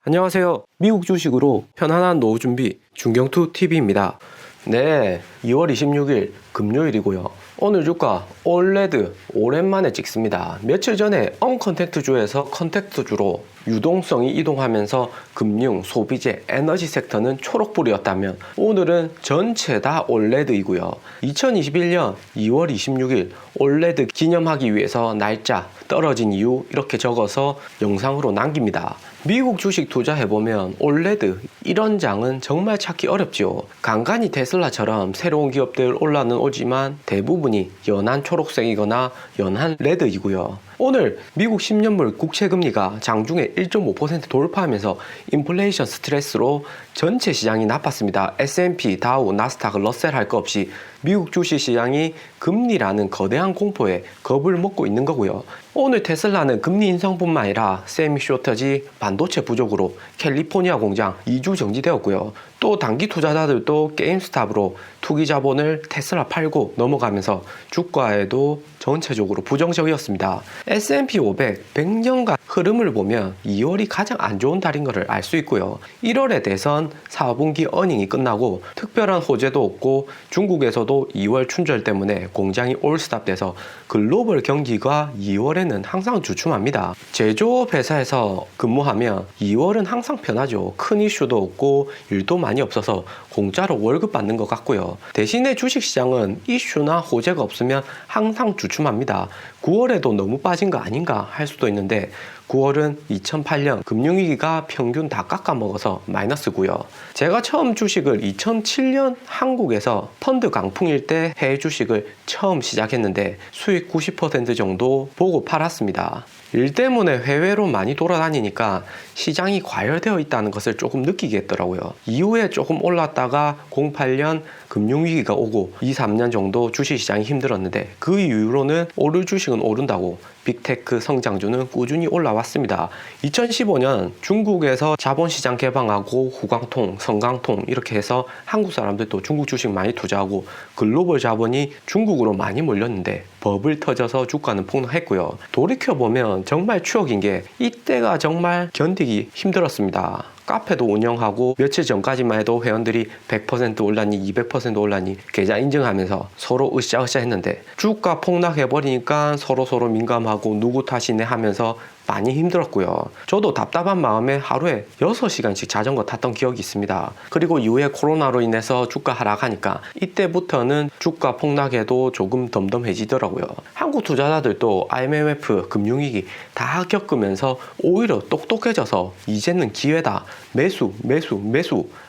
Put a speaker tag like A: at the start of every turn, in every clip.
A: 안녕하세요. 미국 주식으로 편안한 노후 준비 중경투 TV입니다. 네, 2월 26일 금요일이고요. 오늘 주가 올레드 오랜만에 찍습니다. 며칠 전에 언컨택트주에서 컨택트주로 유동성이 이동하면서 금융, 소비재, 에너지 섹터는 초록불이었다면 오늘은 전체 다 올레드이고요. 2021년 2월 26일 올레드 기념하기 위해서 날짜 떨어진 이유 이렇게 적어서 영상으로 남깁니다. 미국 주식 투자해보면 올레드 이런 장은 정말 찾기 어렵죠. 간간히 테슬라처럼 새로운 기업들 올라는 오지만 대부분이 연한 초록색이거나 연한 레드이고요. 오늘 미국 10년물 국채금리가 장중에 1.5% 돌파하면서 인플레이션 스트레스로 전체 시장이 나빴습니다. S&P, 다우, 나스닥, 러셀 할 거 없이 미국 주식시장이 금리라는 거대한 공포에 겁을 먹고 있는 거고요. 오늘 테슬라는 금리 인상뿐만 아니라 세미 쇼터지 반도체 부족으로 캘리포니아 공장 2주 정지되었고요. 또 단기 투자자들도 게임스탑으로 투기 자본을 테슬라 팔고 넘어가면서 주가에도 전체적으로 부정적이었습니다. S&P 500 100년간 흐름을 보면 2월이 가장 안 좋은 달인 것을 알 수 있고요. 1월에 대선 4분기 어닝이 끝나고 특별한 호재도 없고 중국에서도 2월 춘절 때문에 공장이 올스탑돼서 글로벌 경기가 2월에는 항상 주춤합니다. 제조업 회사에서 근무하면 2월은 항상 편하죠. 큰 이슈도 없고 일도 많이 없어서 공짜로 월급 받는 것 같고요. 대신에 주식시장은 이슈나 호재가 없으면 항상 주춤합니다. 9월에도 너무 빠진 거 아닌가 할 수도 있는데 9월은 2008년 금융위기가 평균 다 깎아먹어서 마이너스고요. 제가 처음 주식을 2007년 한국에서 펀드 강풍일 때 해외 주식을 처음 시작했는데 수익 90% 정도 보고 팔았습니다. 일 때문에 해외로 많이 돌아다니니까 시장이 과열되어 있다는 것을 조금 느끼겠더라고요. 이후에 조금 올랐다가 08년 금융위기가 오고 2, 3년 정도 주식시장이 힘들었는데 그 이후로는 오를 주식은 오른다고 빅테크 성장주는 꾸준히 올라왔습니다. 2015년 중국에서 자본시장 개방하고 후광통, 성강통 이렇게 해서 한국 사람들도 중국 주식 많이 투자하고 글로벌 자본이 중국으로 많이 몰렸는데 버블 터져서 주가는 폭락했고요. 돌이켜보면 정말 추억인 게 이때가 정말 견디기 힘들었습니다. 카페도 운영하고 며칠 전까지만 해도 회원들이 100% 올랐니 200% 올랐니 계좌 인증하면서 서로 으쌰으쌰 했는데 주가 폭락해버리니까 서로 민감하고 누구 탓이네 하면서 많이 힘들었고요. 저도 답답한 마음에 하루에 6시간씩 자전거 탔던 기억이 있습니다. 그리고 이후에 코로나로 인해서 주가 하락하니까 이때부터는 주가 폭락에도 조금 덤덤해지더라고요. 한국 투자자들도 IMF 금융위기 다 겪으면서 오히려 똑똑해져서 이제는 기회다. 매수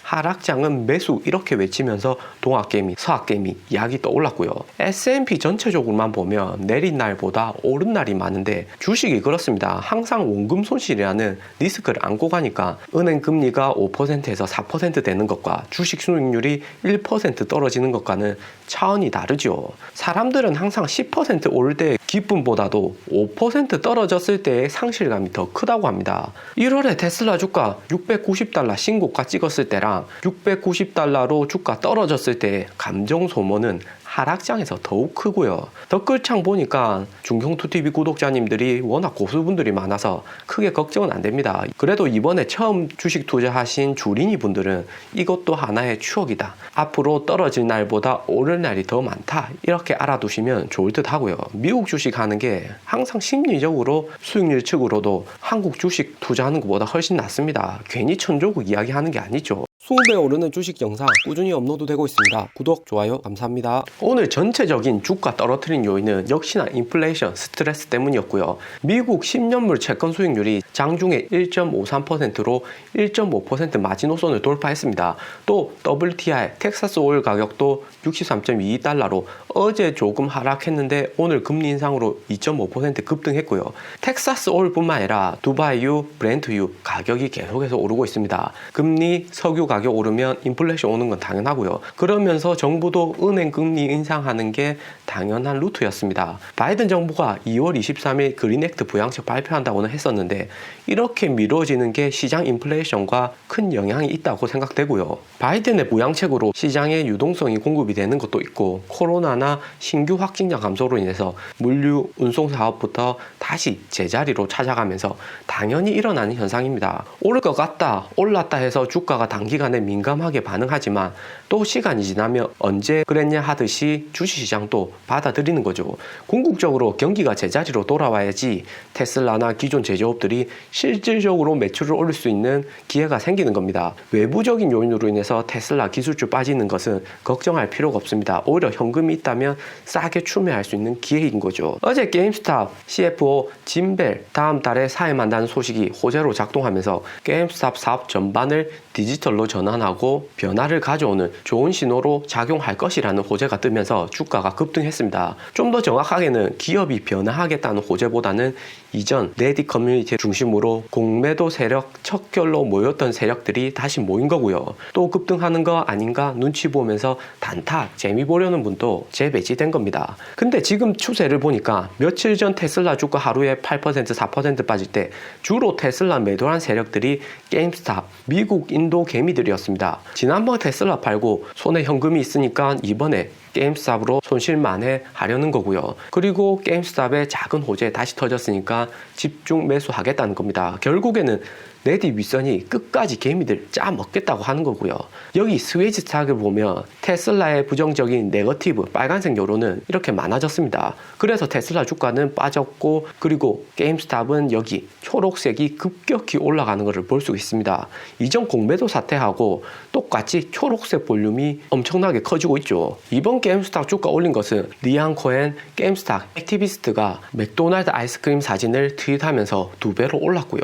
A: 하락장은 매수 이렇게 외치면서 동학개미, 서학개미 이야기 떠올랐고요. S&P 전체적으로만 보면 내린 날보다 오른 날이 많은데 주식이 그렇습니다. 항상 원금 손실이라는 리스크를 안고 가니까 은행 금리가 5%에서 4% 되는 것과 주식 수익률이 1% 떨어지는 것과는 차원이 다르죠. 사람들은 항상 10% 오를 때의 기쁨보다도 5% 떨어졌을 때의 상실감이 더 크다고 합니다. 1월에 테슬라 주가 $690 신고가 찍었을 때랑 $690로 주가 떨어졌을 때의 감정 소모는 하락장에서 더욱 크고요. 댓글창 보니까 중경투TV 구독자님들이 워낙 고수분들이 많아서 크게 걱정은 안 됩니다. 그래도 이번에 처음 주식 투자하신 주린이 분들은 이것도 하나의 추억이다. 앞으로 떨어질 날보다 오를 날이 더 많다. 이렇게 알아두시면 좋을 듯 하고요. 미국 주식 하는 게 항상 심리적으로 수익률 측으로도 한국 주식 투자하는 것보다 훨씬 낫습니다. 괜히 천조국 이야기하는 게 아니죠. 20배 오르는 주식 영상 꾸준히 업로드되고 있습니다. 구독, 좋아요 감사합니다. 오늘 전체적인 주가 떨어뜨린 요인은 역시나 인플레이션 스트레스 때문이었고요. 미국 10년물 채권 수익률이 장중에 1.53%로 1.5% 마지노선을 돌파했습니다. 또 WTI 텍사스 오일 가격도 63.22달러로 어제 조금 하락했는데 오늘 금리 인상으로 2.5% 급등했고요. 텍사스 오일뿐만 아니라 두바이유, 브렌트유 가격이 계속해서 오르고 있습니다. 금리, 석유 가격 오르면 인플레이션 오는 건 당연하고요. 그러면서 정부도 은행 금리 인상하는 게 당연한 루트였습니다. 바이든 정부가 2월 23일 그린액트 부양책 발표한다고는 했었는데 이렇게 미뤄지는 게 시장 인플레이션과 큰 영향이 있다고 생각되고요. 바이든의 부양책으로 시장에 유동성이 공급이 되는 것도 있고 코로나나 코로나 신규 확진자 감소로 인해서 물류 운송 사업부터 다시 제자리로 찾아가면서 당연히 일어나는 현상입니다. 오를 것 같다, 올랐다 해서 주가가 단기간에 민감하게 반응하지만 또 시간이 지나면 언제 그랬냐 하듯이 주식시장도 받아들이는 거죠. 궁극적으로 경기가 제자리로 돌아와야지 테슬라나 기존 제조업들이 실질적으로 매출을 올릴 수 있는 기회가 생기는 겁니다. 외부적인 요인으로 인해서 테슬라 기술주 빠지는 것은 걱정할 필요가 없습니다. 오히려 현금이 있다면 싸게 추매할 수 있는 기회인 거죠. 어제 게임스탑 CFO 짐 벨 다음 달에 사임한다는 소식이 호재로 작동하면서 게임스탑 사업 전반을 디지털로 전환하고 변화를 가져오는 좋은 신호로 작용할 것이라는 호재가 뜨면서 주가가 급등했습니다. 좀 더 정확하게는 기업이 변화하겠다는 호재보다는 이전 레딧 커뮤니티 중심으로 공매도 세력 척결로 모였던 세력들이 다시 모인 거고요. 또 급등하는 거 아닌가 눈치 보면서 단타 재미 보려는 분도 재배치된 겁니다. 근데 지금 추세를 보니까 며칠 전 테슬라 주가 하루에 8% 4% 빠질 때 주로 테슬라 매도한 세력들이 게임스탑, 미국, 인도 개미들이었습니다. 지난번 테슬라 팔고 손에 현금이 있으니까 이번에 게임스탑으로 손실 만회하려는 거고요. 그리고 게임스탑의 작은 호재 다시 터졌으니까 집중 매수하겠다는 겁니다. 결국에는 레딧 윗선이 끝까지 개미들 짜먹겠다고 하는 거고요. 여기 스웨지 스탁을 보면 테슬라의 부정적인 네거티브 빨간색 여론은 이렇게 많아졌습니다. 그래서 테슬라 주가는 빠졌고 그리고 게임스탑은 여기 초록색이 급격히 올라가는 것을 볼 수 있습니다. 이전 공매도 사태하고 똑같이 초록색 볼륨이 엄청나게 커지고 있죠. 이번 게임스탑 주가 올린 것은 리안 코엔 게임스탑 액티비스트가 맥도날드 아이스크림 사진을 트윗하면서 2배로 올랐고요.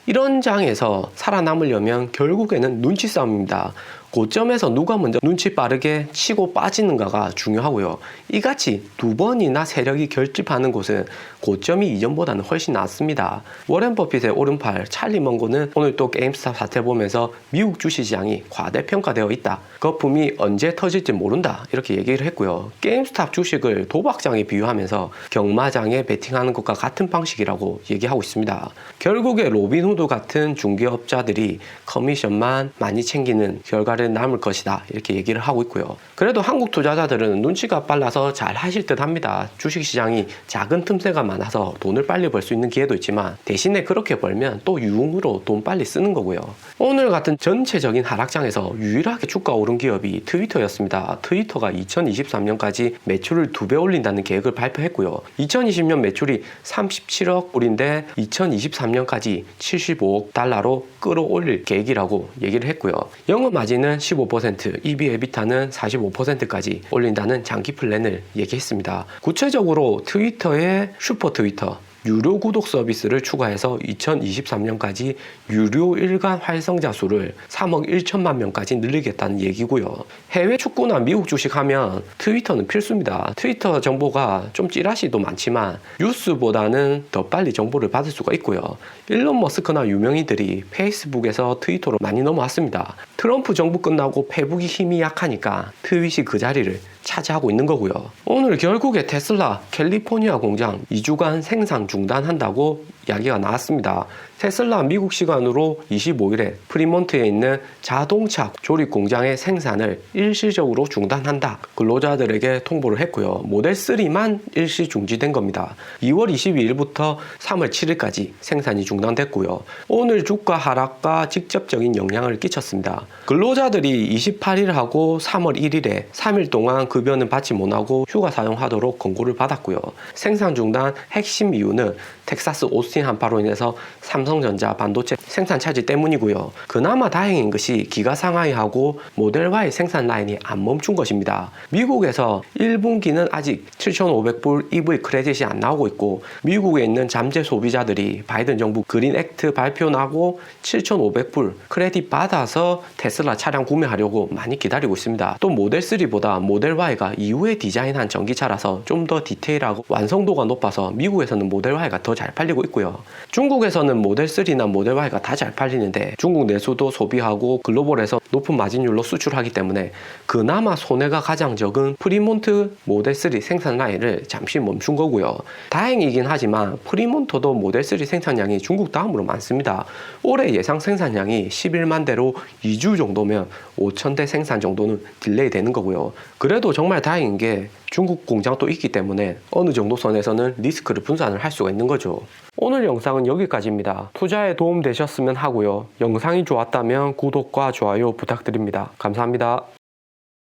A: 이런 장에서 살아남으려면 결국에는 눈치 싸움입니다. 고점에서 누가 먼저 눈치 빠르게 치고 빠지는가가 중요하고요. 이같이 2번이나 세력이 결집하는 곳은 고점이 이전보다는 훨씬 낫습니다. 워렌 버핏의 오른팔 찰리 먼고는 오늘 또 게임스탑 사태 보면서 미국 주식시장이 과대평가되어 있다. 거품이 언제 터질지 모른다. 이렇게 얘기를 했고요. 게임스탑 주식을 도박장에 비유하면서 경마장에 베팅하는 것과 같은 방식이라고 얘기하고 있습니다. 결국에 로빈후드 같은 중개업자들이 커미션만 많이 챙기는 결과를 남을 것이다 이렇게 얘기를 하고 있고요. 그래도 한국 투자자들은 눈치가 빨라서 잘 하실 듯 합니다. 주식시장이 작은 틈새가 많아서 돈을 빨리 벌 수 있는 기회도 있지만 대신에 그렇게 벌면 또 유흥으로 돈 빨리 쓰는 거고요. 오늘 같은 전체적인 하락장에서 유일하게 주가 오른 기업이 트위터였습니다. 트위터가 2023년까지 매출을 2배 올린다는 계획을 발표했고요. 2020년 매출이 37억 불인데 2023년까지 75억 달러로 끌어올릴 계획이라고 얘기를 했고요. 영업 마진은 15%, EV 에비타는 45%까지 올린다는 장기 플랜을 얘기했습니다. 구체적으로 트위터의 슈퍼 트위터 유료 구독 서비스를 추가해서 2023년까지 유료 일간 활성자 수를 3억 1천만 명까지 늘리겠다는 얘기고요. 해외 축구나 미국 주식 하면 트위터는 필수입니다. 트위터 정보가 좀 찌라시도 많지만 뉴스보다는 더 빨리 정보를 받을 수가 있고요. 일론 머스크나 유명인들이 페이스북에서 트위터로 많이 넘어왔습니다. 트럼프 정부 끝나고 페북이 힘이 약하니까 트윗이 그 자리를 차지하고 있는 거고요. 오늘 결국에 테슬라 캘리포니아 공장 2주간 생산 중단한다고 이야기가 나왔습니다. 테슬라 미국 시간으로 25일에 프리몬트에 있는 자동차 조립 공장의 생산을 일시적으로 중단한다. 근로자들에게 통보를 했고요. 모델 3만 일시 중지된 겁니다. 2월 22일부터 3월 7일까지 생산이 중단됐고요. 오늘 주가 하락과 직접적인 영향을 끼쳤습니다. 근로자들이 28일하고 3월 1일에 3일 동안 급여는 받지 못하고 휴가 사용하도록 권고를 받았고요. 생산 중단 핵심 이유는 텍사스 오스틴 한파로 인해서 삼성전자 반도체 생산 차질 때문이고요. 그나마 다행인 것이 기가 상하이하고 모델 Y 생산 라인이 안 멈춘 것입니다. 미국에서 1분기는 아직 7,500불 EV 크레딧이 안 나오고 있고 미국에 있는 잠재 소비자들이 바이든 정부 그린 액트 발표 나고 7,500불 크레딧 받아서 테슬라 차량 구매하려고 많이 기다리고 있습니다. 또 모델 3보다 모델 Y가 이후에 디자인한 전기차라서 좀 더 디테일하고 완성도가 높아서 미국에서는 모델 Y가 더 잘 팔리고 있고요. 있고요. 중국에서는 모델 3나 모델 Y가 다 잘 팔리는데 중국 내수도 소비하고 글로벌에서 높은 마진율로 수출하기 때문에 그나마 손해가 가장 적은 프리몬트 모델 3 생산 라인을 잠시 멈춘 거고요. 다행이긴 하지만 프리몬토도 모델 3 생산량이 중국 다음으로 많습니다. 올해 예상 생산량이 11만 대로 2주 정도면 5,000대 생산 정도는 딜레이 되는 거고요. 그래도 정말 다행인 게 중국 공장도 있기 때문에 어느 정도 선에서는 리스크를 분산을 할 수가 있는 거죠. 오늘 영상은 여기까지입니다. 투자에 도움 되셨으면 하고요. 영상이 좋았다면 구독과 좋아요 부탁드립니다. 감사합니다.